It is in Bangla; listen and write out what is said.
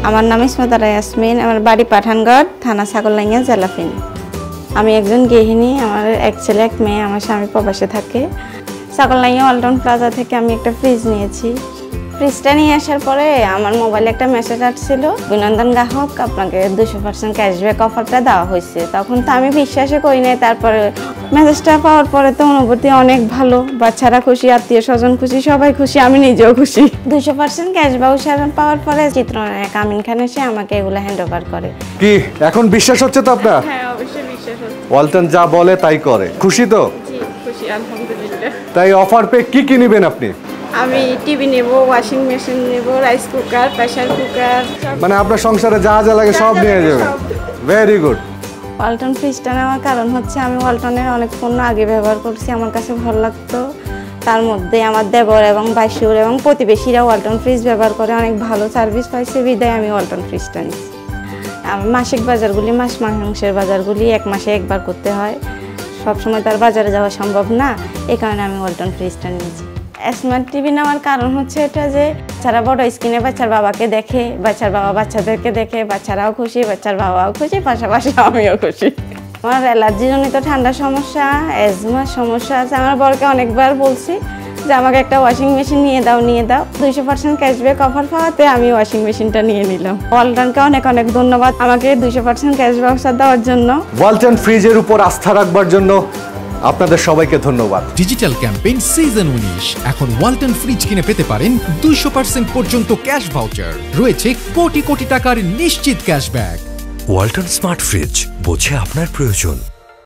আমার নাম ইসমত ইয়াসমিন, আমার বাড়ি পাঠানগড়, থানা ছাগলনাইয়া, জেলা ফেনী। আমি একজন গৃহিণী, আমার এক ছেলে এক মেয়ে, আমার স্বামী প্রবাসে থাকে। ছাগলনাইয়া ওয়ালটন প্লাজা থেকে আমি একটা ফ্রিজ নিয়েছি। ফ্রিজটা নিয়ে আসার পরে আমার মোবাইলে একটা মেসেজ আসছিল, অভিনন্দন গ্রাহক, আপনাকে 200% ক্যাশব্যাক অফারটা দেওয়া হয়েছে। তখন তো আমি বিশ্বাসই করি নাই। তারপরে মেসেজটা পাওয়ার পরে তো অনুভূতি অনেক ভালো, বাচ্চারা খুশি, আত্মীয় স্বজন খুশি, সবাই খুশি, আমি নিজেও খুশি। 200% ক্যাশ ভাউচার পাওয়ার পরে চিত্রনায়ক আমিন খান এসে আমাকে এগুলো হ্যান্ড ওভার করে। কি এখন বিশ্বাস হচ্ছে তো আপনার? হ্যাঁ, অবশ্যই বিশ্বাস হচ্ছে। ওয়ালটন যা বলে তাই করে। খুশি তো? জি, খুশি আলহামদুলিল্লাহ। তাই অফার পেয়ে কি নেবেন আপনি? আমি টিভি নেব, ওয়াশিং মেশিন নেব, রাইস কুকার, প্রেসার কুকার, মানে আপনার সংসারে যা যা লাগে সব নিয়ে যাবেন। Very good. ওয়ালটন ফ্রিজটা নেওয়ার কারণ হচ্ছে আমি ওয়ালটনের অনেক পণ্য আগে ব্যবহার করছি, আমার কাছে ভালো লাগতো। তার মধ্যে আমার দেবর এবং ভাসুর এবং প্রতিবেশীরা ওয়ালটন ফ্রিজ ব্যবহার করে, অনেক ভালো সার্ভিস পাইছে, বিদায় আমি ওয়ালটন ফ্রিজটা নিচ্ছি। মাসিক বাজারগুলি, মাংসের বাজারগুলি এক মাসে একবার করতে হয়, সবসময় তার বাজারে যাওয়া সম্ভব না, এই কারণে আমি ওয়ালটন ফ্রিজটা নিয়েছি। স্মার্ট টিভি নেওয়ার কারণ হচ্ছে এটা যে বাচ্চারা বড় স্ক্রিনে বাচ্চার বাবাকে দেখে, বাচ্চার বাবা বাচ্চাদেরকে দেখে, বাচ্চারাও খুশি, বাচ্চার বাবাও খুশি, পাশাপাশি আমিও খুশি। আমার অ্যালার্জিজনিত ঠান্ডার সমস্যা, অ্যাজমার সমস্যা আছে। আমার বরকে অনেকবার বলছি যে আমাকে একটা ওয়াশিং মেশিন নিয়ে দাও। 200% ক্যাশব্যাক অফার পাওয়াতে আমি ওয়াশিং মেশিনটা নিয়ে নিলাম। ওয়ালটনকে অনেক অনেক ধন্যবাদ আমাকে 200% ক্যাশব্যাক দেওয়ার জন্য। ওয়ালটন ফ্রিজের উপর আস্থা রাখবার জন্য আপনাদের সবাইকে ধন্যবাদ। Digital campaign season. এখন ওয়ালটন ফ্রিজ কিনে পেতে পারেন 200% পর্যন্ত ক্যাশ ভাউচার। রয়েছে কোটি কোটি টাকার নিশ্চিত ক্যাশব্যাক। ওয়ালটন স্মার্ট ফ্রিজ, বোঝে আপনার প্রয়োজন।